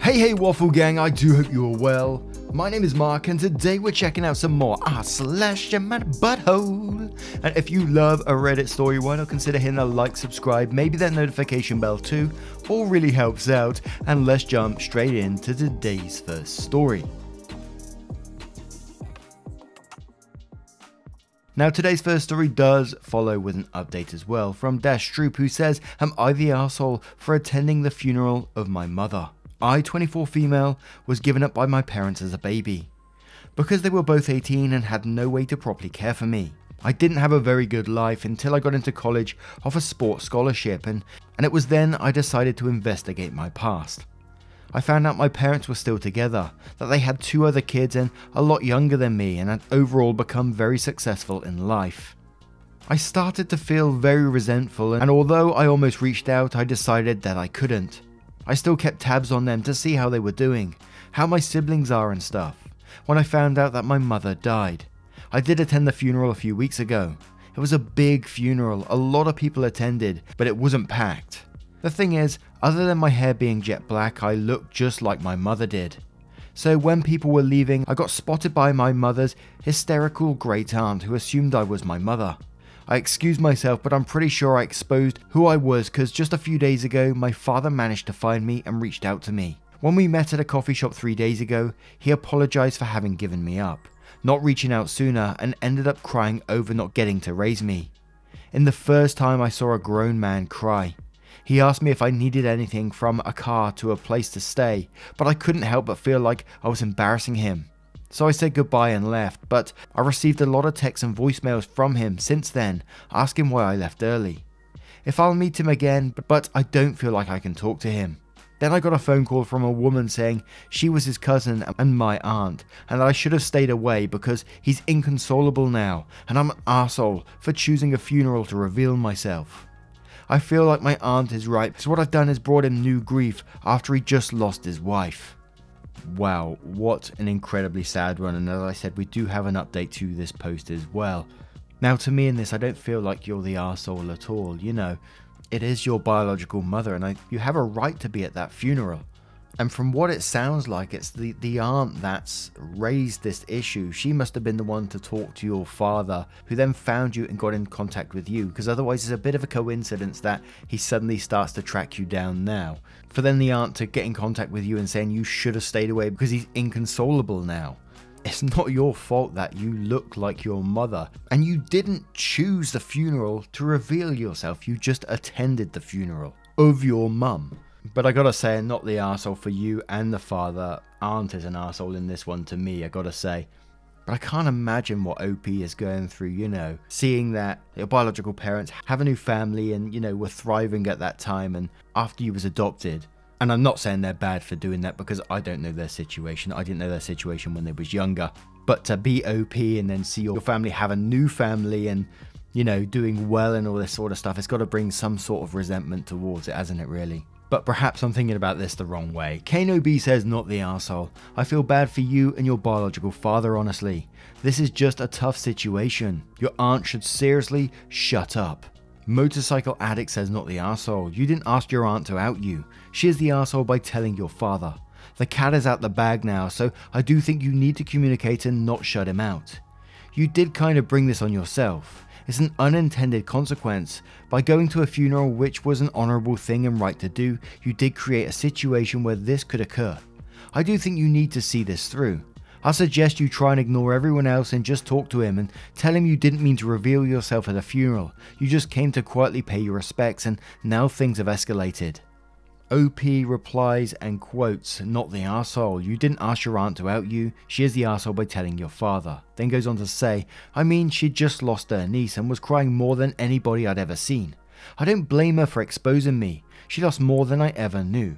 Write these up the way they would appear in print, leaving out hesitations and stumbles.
Hey Waffle Gang, I do hope you are well. My name is Mark and today we're checking out some more /my butthole. And if you love a Reddit story, why not consider hitting a like, subscribe, maybe that notification bell too, all really helps out. And let's jump straight into today's first story. Now today's first story does follow with an update as well from Dash Stroop, who says, am I the arsehole for attending the funeral of my mother? I, 24 female, was given up by my parents as a baby. Because they were both 18 and had no way to properly care for me. I didn't have a very good life until I got into college off a sports scholarship and it was then I decided to investigate my past. I found out my parents were still together, that they had 2 other kids and a lot younger than me and had overall become very successful in life. I started to feel very resentful and although I almost reached out, I decided that I couldn't. I still kept tabs on them to see how they were doing, how my siblings are and stuff, when I found out that my mother died. I did attend the funeral a few weeks ago. It was a big funeral, a lot of people attended, but it wasn't packed. The thing is, other than my hair being jet black, I looked just like my mother did. So when people were leaving, I got spotted by my mother's hysterical great aunt who assumed I was my mother. I excused myself, but I'm pretty sure I exposed who I was because just a few days ago, my father managed to find me and reached out to me. When we met at a coffee shop 3 days ago, he apologized for having given me up, not reaching out sooner, and ended up crying over not getting to raise me. In the first time I saw a grown man cry. He asked me if I needed anything from a car to a place to stay, but I couldn't help but feel like I was embarrassing him. So I said goodbye and left, but I received a lot of texts and voicemails from him since then, asking why I left early. If I'll meet him again, but I don't feel like I can talk to him. Then I got a phone call from a woman saying she was his cousin and my aunt, and that I should have stayed away because he's inconsolable now, and I'm an arsehole for choosing a funeral to reveal myself. I feel like my aunt is right, because what I've done is brought him new grief after he just lost his wife. Wow, what an incredibly sad one, and as I said, we do have an update to this post as well. Now to me in this, I don't feel like you're the arsehole at all, you know. It is your biological mother and you have a right to be at that funeral. And from what it sounds like, it's the aunt that's raised this issue. She must have been the one to talk to your father, who then found you and got in contact with you, because otherwise it's a bit of a coincidence that he suddenly starts to track you down now. For then the aunt to get in contact with you and saying you should have stayed away because he's inconsolable now. It's not your fault that you look like your mother, and you didn't choose the funeral to reveal yourself, you just attended the funeral of your mum. But I gotta say, I'm not the arsehole for you and the father. Aunt is an arsehole in this one to me, I gotta say. But I can't imagine what OP is going through, you know, seeing that your biological parents have a new family and, you know, were thriving at that time and after you was adopted. And I'm not saying they're bad for doing that because I don't know their situation. I didn't know their situation when they was younger. But to be OP and then see your family have a new family and, you know, doing well and all this sort of stuff, it's got to bring some sort of resentment towards it, hasn't it really? But perhaps I'm thinking about this the wrong way. Kano B says, not the arsehole. I feel bad for you and your biological father, honestly. This is just a tough situation. Your aunt should seriously shut up. Motorcycle Addict says, not the arsehole. You didn't ask your aunt to out you. She is the arsehole by telling your father. The cat is out the bag now, so I do think you need to communicate and not shut him out. You did kind of bring this on yourself. It's an unintended consequence. By going to a funeral, which was an honourable thing and right to do, you did create a situation where this could occur. I do think you need to see this through. I suggest you try and ignore everyone else and just talk to him and tell him you didn't mean to reveal yourself at a funeral. You just came to quietly pay your respects and now things have escalated. OP replies and quotes, not the arsehole. You didn't ask your aunt to out you. She is the arsehole by telling your father. Then goes on to say, I mean, she'd just lost her niece and was crying more than anybody I'd ever seen. I don't blame her for exposing me. She lost more than I ever knew.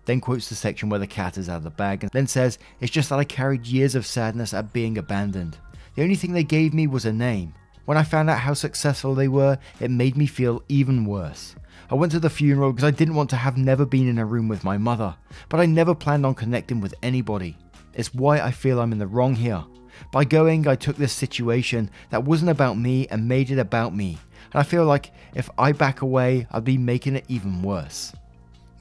Then quotes the section where the cat is out of the bag and then says, it's just that I carried years of sadness at being abandoned. The only thing they gave me was a name. When I found out how successful they were, it made me feel even worse. I went to the funeral because I didn't want to have never been in a room with my mother, but I never planned on connecting with anybody. It's why I feel I'm in the wrong here. By going, I took this situation that wasn't about me and made it about me, and I feel like if I back away, I'd be making it even worse.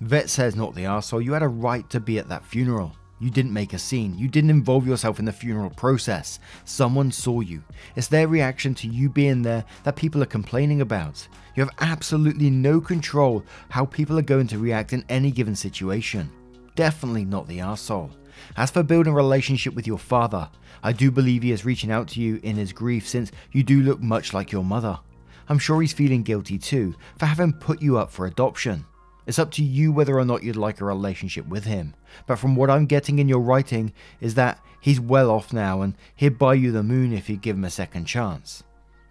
Vet says, not the arsehole, you had a right to be at that funeral. You didn't make a scene. You didn't involve yourself in the funeral process. Someone saw you. It's their reaction to you being there that people are complaining about. You have absolutely no control how people are going to react in any given situation. Definitely not the arsehole. As for building a relationship with your father, I do believe he is reaching out to you in his grief since you do look much like your mother. I'm sure he's feeling guilty too for having put you up for adoption. It's up to you whether or not you'd like a relationship with him, but from what I'm getting in your writing is that he's well off now and he'd buy you the moon if you give him a second chance.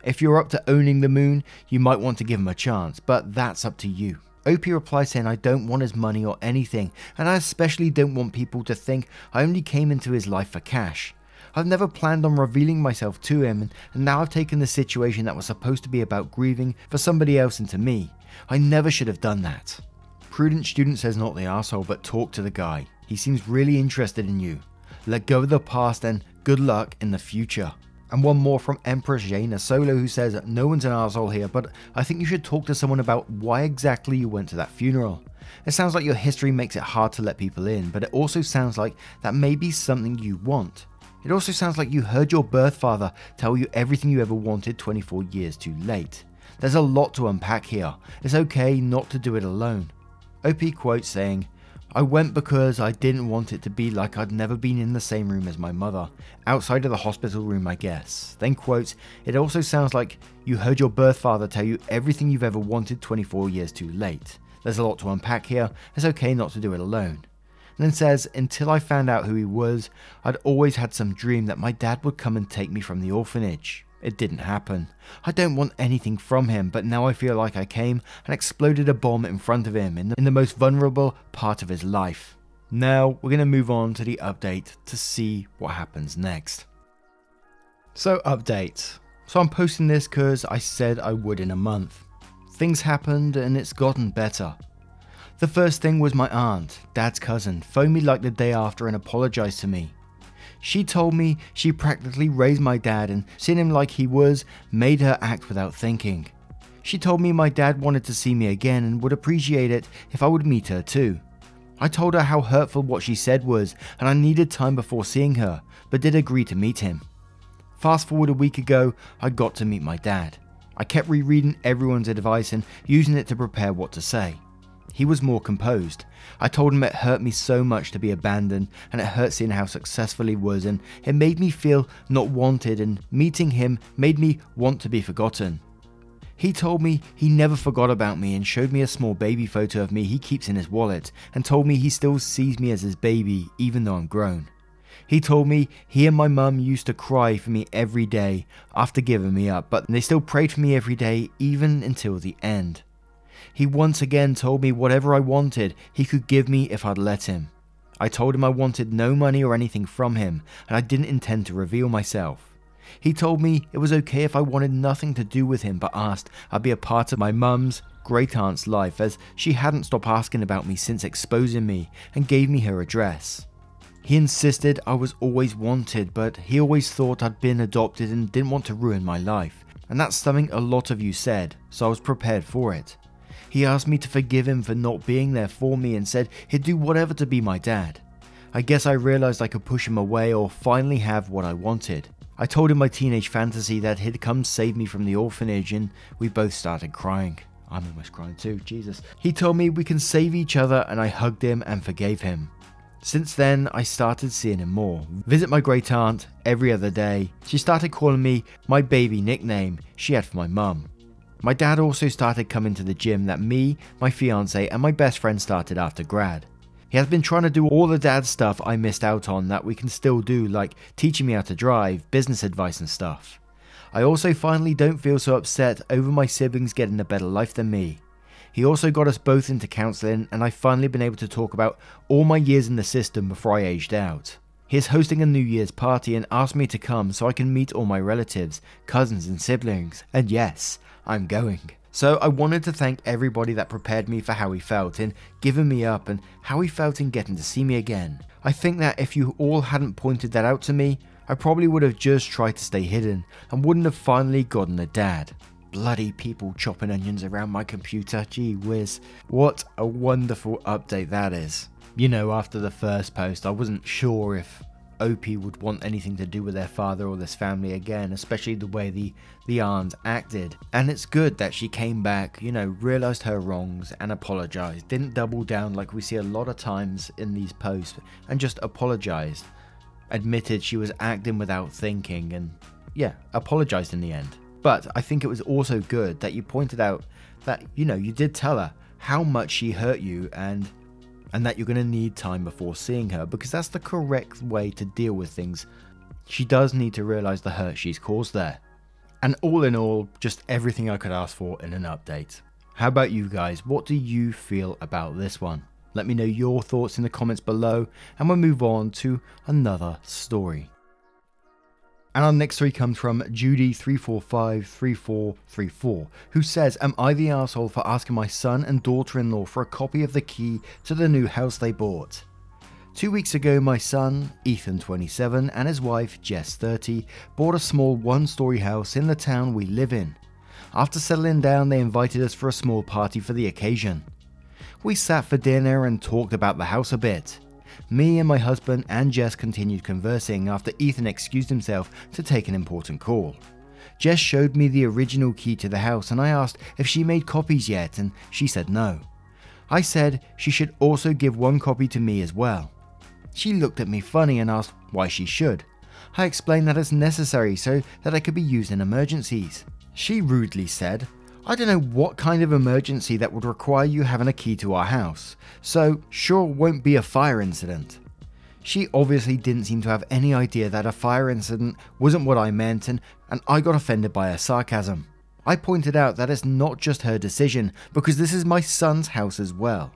If you're up to owning the moon, you might want to give him a chance, but that's up to you. OP replies saying, I don't want his money or anything, and I especially don't want people to think I only came into his life for cash. I've never planned on revealing myself to him, and now I've taken the situation that was supposed to be about grieving for somebody else into me. I never should have done that. Prudent Student says, not the arsehole, but talk to the guy. He seems really interested in you. Let go of the past and good luck in the future. And one more from Empress Jaina Solo, who says, no one's an arsehole here, but I think you should talk to someone about why exactly you went to that funeral. It sounds like your history makes it hard to let people in, but it also sounds like that may be something you want. It also sounds like you heard your birth father tell you everything you ever wanted 24 years too late. There's a lot to unpack here. It's okay not to do it alone. OP quotes saying, I went because I didn't want it to be like I'd never been in the same room as my mother, outside of the hospital room I guess. Then quotes, it also sounds like you heard your birth father tell you everything you've ever wanted 24 years too late. There's a lot to unpack here, it's okay not to do it alone. And then says, until I found out who he was, I'd always had some dream that my dad would come and take me from the orphanage. It didn't happen. I don't want anything from him, but now I feel like I came and exploded a bomb in front of him in the most vulnerable part of his life. Now we're going to move on to the update to see what happens next. So update. So I'm posting this because I said I would in a month. Things happened and it's gotten better. The first thing was my aunt, Dad's cousin, phoned me like the day after and apologized to me. She told me she practically raised my dad and seeing him like he was made her act without thinking. She told me my dad wanted to see me again and would appreciate it if I would meet her too. I told her how hurtful what she said was and I needed time before seeing her, but did agree to meet him. Fast forward a week ago, I got to meet my dad. I kept rereading everyone's advice and using it to prepare what to say. He was more composed. I told him it hurt me so much to be abandoned and it hurt seeing how successful he was and it made me feel not wanted and meeting him made me want to be forgotten. He told me he never forgot about me and showed me a small baby photo of me he keeps in his wallet and told me he still sees me as his baby even though I'm grown. He told me he and my mum used to cry for me every day after giving me up, but they still prayed for me every day even until the end. He once again told me whatever I wanted he could give me if I'd let him. I told him I wanted no money or anything from him and I didn't intend to reveal myself. He told me it was okay if I wanted nothing to do with him but asked I'd be a part of my mum's great aunt's life as she hadn't stopped asking about me since exposing me and gave me her address. He insisted I was always wanted, but he always thought I'd been adopted and didn't want to ruin my life. And that's something a lot of you said, so I was prepared for it. He asked me to forgive him for not being there for me and said he'd do whatever to be my dad. I guess I realized I could push him away or finally have what I wanted. I told him my teenage fantasy that he'd come save me from the orphanage and we both started crying. I'm almost crying too, Jesus. He told me we can save each other and I hugged him and forgave him. Since then, I started seeing him more. Visit my great aunt every other day. She started calling me my baby nickname she had for my mum. My dad also started coming to the gym that me, my fiance and my best friend started after grad. He has been trying to do all the dad stuff I missed out on that we can still do, like teaching me how to drive, business advice and stuff. I also finally don't feel so upset over my siblings getting a better life than me. He also got us both into counselling and I've finally been able to talk about all my years in the system before I aged out. He is hosting a New Year's party and asked me to come so I can meet all my relatives, cousins and siblings, and yes, I'm going. So I wanted to thank everybody that prepared me for how he felt in giving me up and how he felt in getting to see me again. I think that if you all hadn't pointed that out to me, I probably would have just tried to stay hidden and wouldn't have finally gotten a dad. bloody people chopping onions around my computer. Gee whiz. What a wonderful update that is. You know, after the first post, I wasn't sure if OP would want anything to do with their father or this family again, especially the way the aunt acted. And it's good that she came back, you know, realized her wrongs and apologized. Didn't double down like we see a lot of times in these posts, and just apologized. Admitted she was acting without thinking, and yeah, apologized in the end. But I think it was also good that you pointed out that, you know, you did tell her how much she hurt you, and that you're going to need time before seeing her, because that's the correct way to deal with things. She does need to realize the hurt she's caused there. And all in all, just everything I could ask for in an update. How about you guys? What do you feel about this one? Let me know your thoughts in the comments below, and we'll move on to another story. And our next story comes from Judy3453434, who says, am I the asshole for asking my son and daughter-in-law for a copy of the key to the new house they bought? 2 weeks ago, my son, Ethan 27, and his wife, Jess 30, bought a small one-story house in the town we live in. After settling down, they invited us for a small party for the occasion. We sat for dinner and talked about the house a bit. Me and my husband and Jess continued conversing after Ethan excused himself to take an important call. Jess showed me the original key to the house, and I asked if she made copies yet, and she said no. I said she should also give one copy to me as well. She looked at me funny and asked why she should. I explained that it's necessary so that it could be used in emergencies. She rudely said, I don't know what kind of emergency that would require you having a key to our house, so sure won't be a fire incident. She obviously didn't seem to have any idea that a fire incident wasn't what I meant, and I got offended by her sarcasm. I pointed out that it's not just her decision, because this is my son's house as well.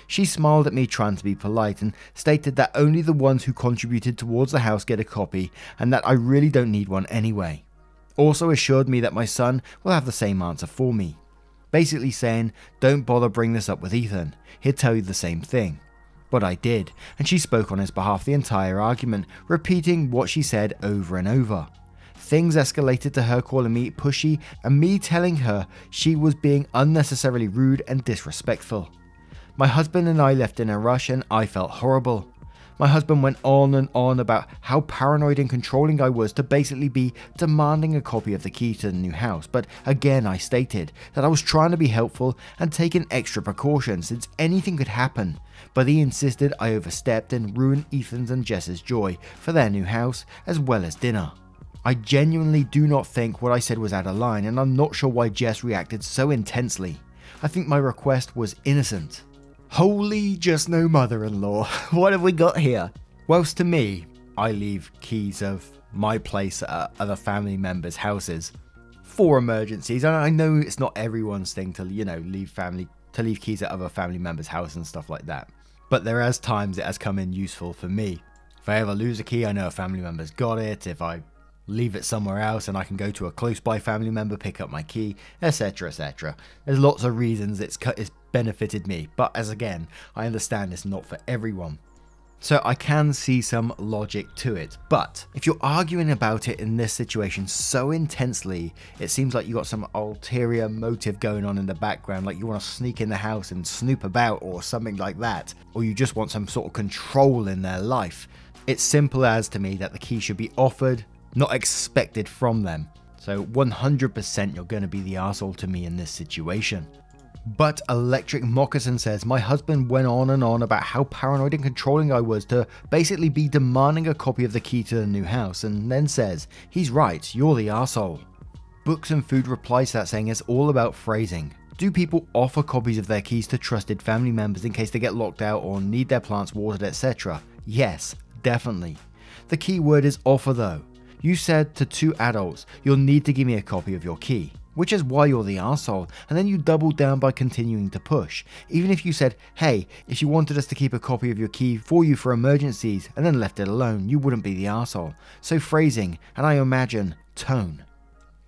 She smiled at me, trying to be polite, and stated that only the ones who contributed towards the house get a copy, and that I really don't need one anyway. Also assured me that my son will have the same answer for me. Basically saying, don't bother bringing this up with Ethan, he'll tell you the same thing. But I did, and she spoke on his behalf the entire argument, repeating what she said over and over. Things escalated to her calling me pushy and me telling her she was being unnecessarily rude and disrespectful. My husband and I left in a rush, and I felt horrible. My husband went on and on about how paranoid and controlling I was to basically be demanding a copy of the key to the new house, but again I stated that I was trying to be helpful and taking extra precautions since anything could happen, but he insisted I overstepped and ruined Ethan's and Jess's joy for their new house as well as dinner. I genuinely do not think what I said was out of line, and I'm not sure why Jess reacted so intensely. I think my request was innocent. Holy just no mother-in-law, what have we got here? Whilst to me, I leave keys of my place at other family members' houses for emergencies. And I know it's not everyone's thing to, you know, leave keys at other family members' house and stuff like that. But there has times it has come in useful for me. If I ever lose a key, I know a family member's got it. If I leave it somewhere else and I can go to a close by family member, pick up my key, etc, etc. There's lots of reasons it's benefited me, but as again, I understand it's not for everyone. So I can see some logic to it, but if you're arguing about it in this situation so intensely, it seems like you got some ulterior motive going on in the background, like you want to sneak in the house and snoop about or something like that, or you just want some sort of control in their life. It's simple as to me that the key should be offered, not expected from them. So 100% you're going to be the arsehole to me in this situation. But Electric Moccasin says, my husband went on and on about how paranoid and controlling I was to basically be demanding a copy of the key to the new house, and then says, he's right, you're the arsehole. Books and Food replies to that saying it's all about phrasing. Do people offer copies of their keys to trusted family members in case they get locked out or need their plants watered, etc? Yes, definitely. The key word is offer though. You said to two adults, you'll need to give me a copy of your key, which is why you're the arsehole, and then you doubled down by continuing to push. Even if you said, hey, if you wanted us to keep a copy of your key for you for emergencies, and then left it alone, you wouldn't be the arsehole. So phrasing, and I imagine tone.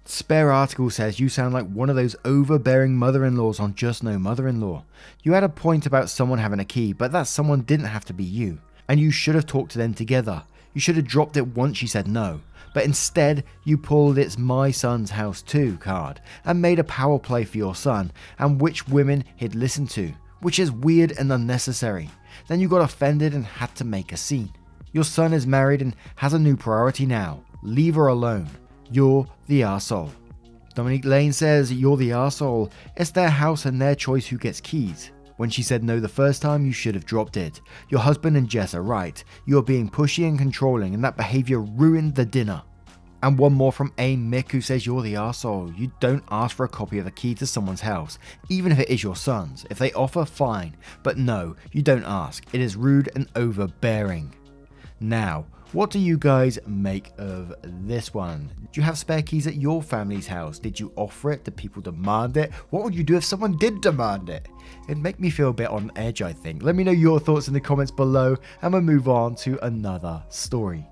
Spare Article says you sound like one of those overbearing mother-in-laws on Just No Mother-in-Law. You had a point about someone having a key, but that someone didn't have to be you, and you should have talked to them together. You should have dropped it once she said no, but instead you pulled "it's my son's house too" card and made a power play for your son and which women he'd listen to, which is weird and unnecessary. Then you got offended and had to make a scene. Your son is married and has a new priority now. Leave her alone. You're the arsehole. Dominique Lane says, "You're the arsehole. It's their house and their choice who gets keys. When she said no the first time, you should have dropped it. Your husband and Jess are right. You are being pushy and controlling, and that behavior ruined the dinner." And one more from A. Mick, who says, "You're the arsehole. You don't ask for a copy of the key to someone's house, even if it is your son's. If they offer, fine. But no, you don't ask. It is rude and overbearing." Now, what do you guys make of this one? Do you have spare keys at your family's house? Did you offer it? Did people demand it? What would you do if someone did demand it? It'd make me feel a bit on edge, I think. Let me know your thoughts in the comments below, and we'll move on to another story.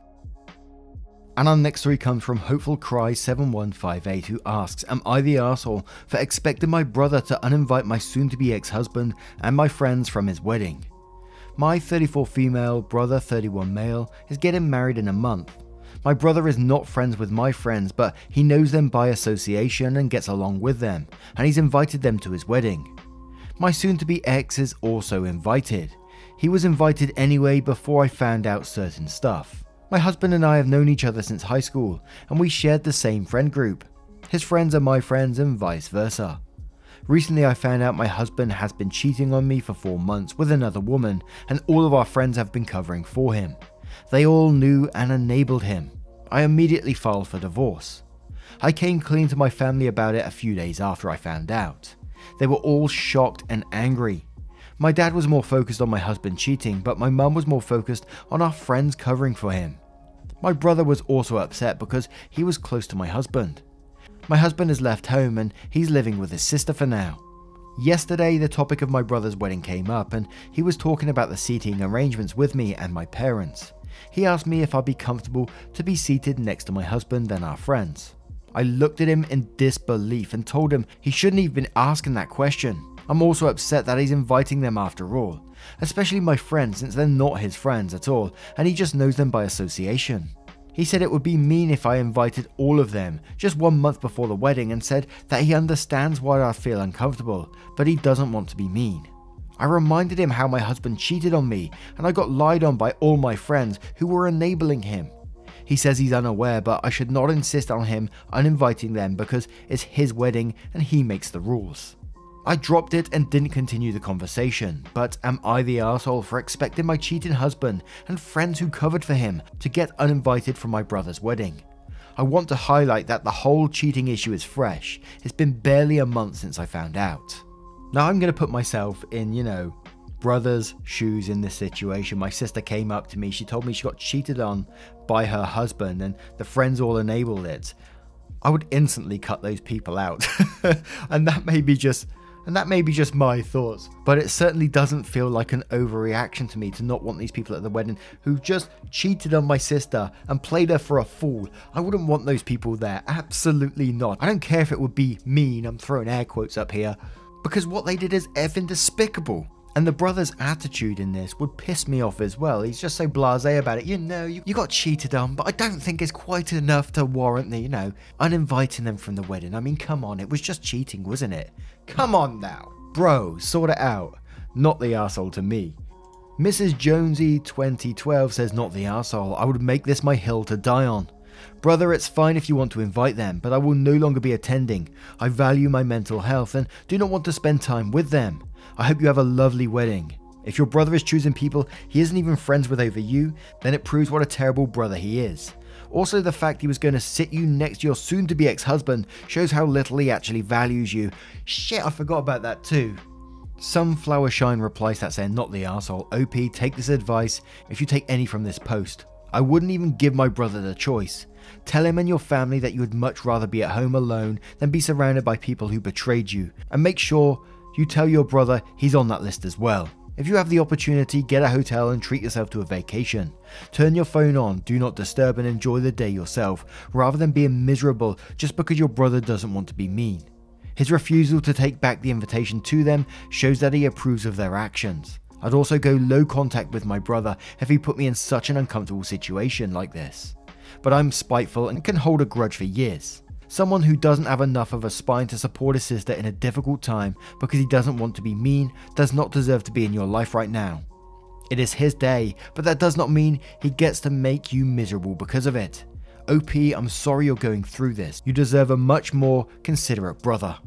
And our next story comes from Hopeful Cry 7158, who asks, "Am I the arsehole for expecting my brother to uninvite my soon-to-be ex-husband and my friends from his wedding? My 34 female, brother 31 male, is getting married in a month. My brother is not friends with my friends, but he knows them by association and gets along with them, and he's invited them to his wedding. My soon-to-be ex is also invited. He was invited anyway before I found out certain stuff. My husband and I have known each other since high school, and we shared the same friend group. His friends are my friends and vice versa. Recently I found out my husband has been cheating on me for 4 months with another woman, and all of our friends have been covering for him. They all knew and enabled him. I immediately filed for divorce. I came clean to my family about it a few days after I found out. They were all shocked and angry. My dad was more focused on my husband cheating, but my mum was more focused on our friends covering for him. My brother was also upset because he was close to my husband. My husband has left home and he's living with his sister for now. Yesterday, the topic of my brother's wedding came up and he was talking about the seating arrangements with me and my parents. He asked me if I'd be comfortable to be seated next to my husband and our friends. I looked at him in disbelief and told him he shouldn't have been asking that question. I'm also upset that he's inviting them after all, especially my friends since they're not his friends at all and he just knows them by association. He said it would be mean if I invited all of them just 1 month before the wedding and said that he understands why I feel uncomfortable, but he doesn't want to be mean. I reminded him how my husband cheated on me and I got lied on by all my friends who were enabling him. He says he's unaware, but I should not insist on him uninviting them because it's his wedding and he makes the rules. I dropped it and didn't continue the conversation, but am I the arsehole for expecting my cheating husband and friends who covered for him to get uninvited from my brother's wedding? I want to highlight that the whole cheating issue is fresh. It's been barely a month since I found out. Now I'm going to put myself in, brother's shoes in this situation. My sister came up to me, she told me she got cheated on by her husband and the friends all enabled it. I would instantly cut those people out. And that may be just my thoughts, but it certainly doesn't feel like an overreaction to me to not want these people at the wedding who just cheated on my sister and played her for a fool. I wouldn't want those people there, absolutely not. I don't care if it would be mean, I'm throwing air quotes up here, because what they did is effing despicable. And the brother's attitude in this would piss me off as well. He's just so blasé about it. You got cheated on, but I don't think it's quite enough to warrant the, uninviting them from the wedding. I mean, come on, it was just cheating, wasn't it? Come on now. Bro, sort it out. Not the arsehole to me. Mrs. Jonesy 2012 says, "Not the arsehole. I would make this my hill to die on. Brother, it's fine if you want to invite them, but I will no longer be attending. I value my mental health and do not want to spend time with them. I hope you have a lovely wedding. If your brother is choosing people he isn't even friends with over you, then it proves what a terrible brother he is. Also, the fact he was going to sit you next to your soon-to-be ex-husband shows how little he actually values you." Shit, I forgot about that too. Sunflower Shine replies that saying, "Not the arsehole. OP, take this advice if you take any from this post. I wouldn't even give my brother the choice. Tell him and your family that you would much rather be at home alone than be surrounded by people who betrayed you, and make sure you tell your brother he's on that list as well. If you have the opportunity, get a hotel and treat yourself to a vacation. Turn your phone on, do not disturb, and enjoy the day yourself, rather than being miserable just because your brother doesn't want to be mean. His refusal to take back the invitation to them shows that he approves of their actions. I'd also go low contact with my brother if he put me in such an uncomfortable situation like this. But I'm spiteful and can hold a grudge for years. Someone who doesn't have enough of a spine to support his sister in a difficult time because he doesn't want to be mean does not deserve to be in your life right now. It is his day, but that does not mean he gets to make you miserable because of it. OP, I'm sorry you're going through this. You deserve a much more considerate brother.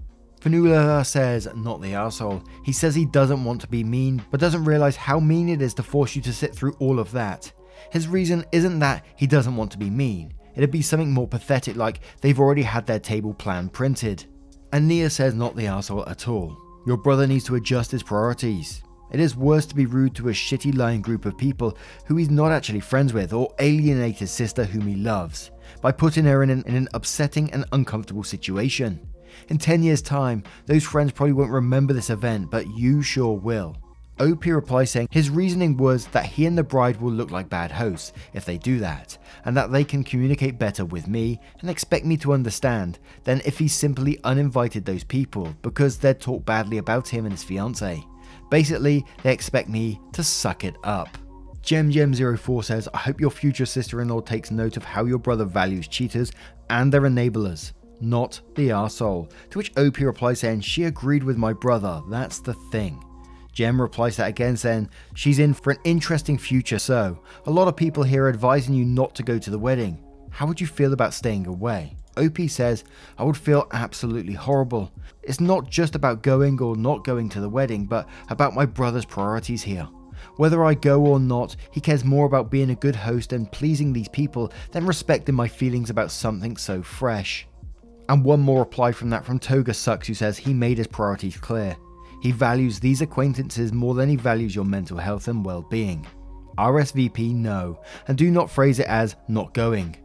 Fanula says, not the asshole. He says he doesn't want to be mean, but doesn't realize how mean it is to force you to sit through all of that. His reason isn't that he doesn't want to be mean. It'd be something more pathetic like they've already had their table plan printed. And Nia says, not the asshole at all. Your brother needs to adjust his priorities. It is worse to be rude to a shitty lying group of people who he's not actually friends with, or alienate his sister whom he loves, by putting her in an upsetting and uncomfortable situation. In 10 years time, those friends probably won't remember this event, but you sure will. OP replies saying his reasoning was that he and the bride will look like bad hosts if they do that, and that they can communicate better with me and expect me to understand than if he simply uninvited those people because they'd talk badly about him and his fiancée. Basically, they expect me to suck it up. GemGem04 says, I hope your future sister-in-law takes note of how your brother values cheaters and their enablers, not the arsehole. To which OP replies saying, she agreed with my brother, that's the thing. Gem replies that again saying, she's in for an interesting future, so a lot of people here are advising you not to go to the wedding. How would you feel about staying away? OP says, I would feel absolutely horrible. It's not just about going or not going to the wedding, but about my brother's priorities here. Whether I go or not, he cares more about being a good host and pleasing these people than respecting my feelings about something so fresh. And one more reply from that from Toga Sucks, who says he made his priorities clear. He values these acquaintances more than he values your mental health and well-being. RSVP no, and do not phrase it as not going.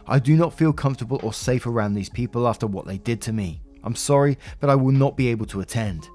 I do not feel comfortable or safe around these people after what they did to me. I'm sorry, but I will not be able to attend.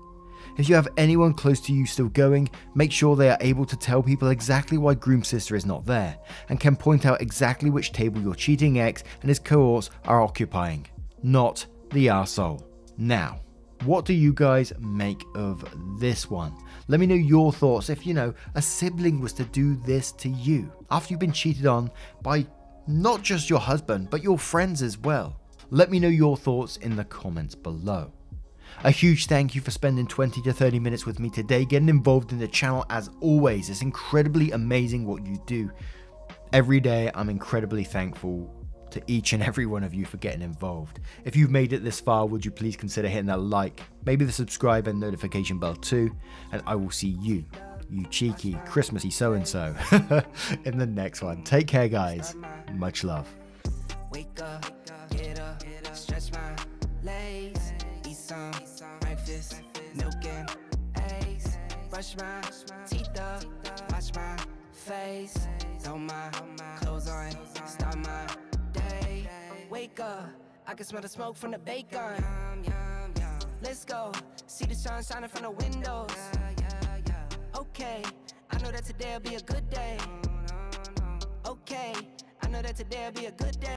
If you have anyone close to you still going, make sure they are able to tell people exactly why groom sister is not there, and can point out exactly which table your cheating ex and his cohorts are occupying. Not the arsehole. Now, what do you guys make of this one? Let me know your thoughts if, a sibling was to do this to you after you've been cheated on by not just your husband, but your friends as well. Let me know your thoughts in the comments below. A huge thank you for spending 20 to 30 minutes with me today, getting involved in the channel as always. It's incredibly amazing what you do. Every day I'm incredibly thankful to each and every one of you for getting involved. If you've made it this far, would you please consider hitting that like, maybe the subscribe and notification bell too, and I will see you cheeky Christmassy so-and-so, in the next one. Take care, guys. Much love. Wake up, get up, stretch my legs, eat some breakfast, milk and eggs, brush my teeth up, wash my face, throw my clothes on, start my day. Wake up, I can smell the smoke from the bacon. Let's go, see the sun shining from the windows. Okay, I know that today'll be a good day. Okay, I know that today'll be a good day.